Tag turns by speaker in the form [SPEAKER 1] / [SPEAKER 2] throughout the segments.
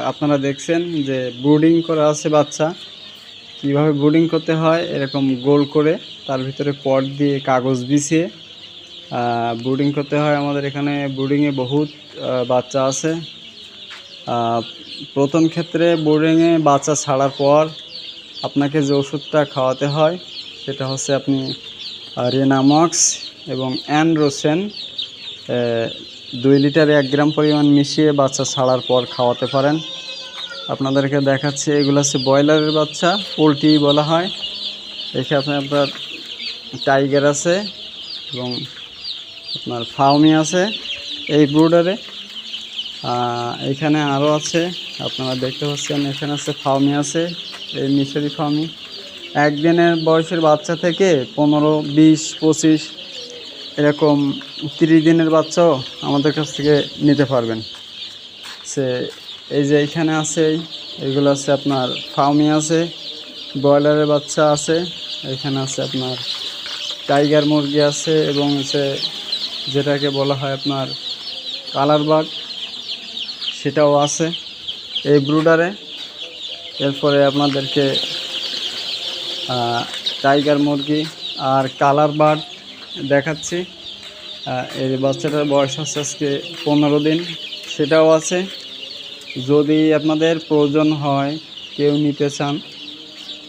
[SPEAKER 1] আপনারা দেখছেন যে ব্রুডিং করা আছে বাচ্চা। কিভাবে ব্রুডিং করতে হয়, এরকম গোল করে তার ভিতরে পট দিয়ে কাগজ বিছিয়ে ব্রুডিং করতে হয়। আমাদের এখানে ব্রুডিংয়ে বহুত বাচ্চা আছে। প্রথম ক্ষেত্রে ব্রুডিংয়ে বাচ্চা ছাড়ার পর আপনাকে যে ওষুধটা খাওয়াতে হয় সেটা হচ্ছে আপনি রেনামক্স এবং অ্যান্ড্রোসেন 2 লিটারে 1 গ্রাম পরিমাণ মিশিয়ে বাচ্চা ছাড়ার পর খাওয়াতে পারেন। আপনাদেরকে দেখাচ্ছি, এগুলো হচ্ছে ব্রয়লারের বাচ্চা, পোলট্রি বলা হয়। এখানে আপনার টাইগার আছে এবং আপনার ফাউমি আছে এই ব্রুডারে। এখানে আরও আছে, আপনারা দেখতে পাচ্ছেন। এখানে আছে ফাউমি আছে, এই মিশরি ফাউমি। 1 দিনের বয়সের বাচ্চা থেকে 15, 20, 25 এরকম 30 দিনের বাচ্চাও আমাদের কাছ থেকে নিতে পারবেন। এই যে এখানে আছে, এগুলো আছে আপনার ফাউমি আছে, ব্রয়লারের বাচ্চা আছে, এখানে আছে আপনার টাইগার মুরগি আছে এবং যেটাকে বলা হয় আপনার কালার বার্ড, সেটাও আছে এই ব্রুডারে। এরপরে আপনাদেরকে টাইগার মুরগি আর কালার বার্ড দেখাচ্ছি। এই বাচ্চাটার বয়স হচ্ছে আজকে 15 দিন, সেটাও আছে। যদি আপনাদের প্রয়োজন হয়, কেউ নিতে চান,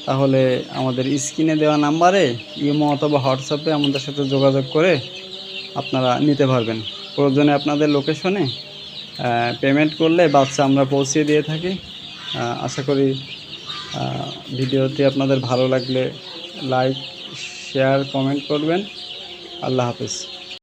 [SPEAKER 1] তাহলে আমাদের স্ক্রিনে দেওয়া নাম্বারে ইমো অথবা হোয়াটসঅ্যাপে আমাদের সাথে যোগাযোগ করে আপনারা নিতে পারবেন। প্রয়োজনে আপনাদের লোকেশনে পেমেন্ট করলে বাচ্চা আমরা পৌঁছে দিয়ে থাকি। আশা করি ভিডিওটি আপনাদের ভালো লাগলে লাইক, শেয়ার, কমেন্ট করবেন। আল্লাহ হাফেজ।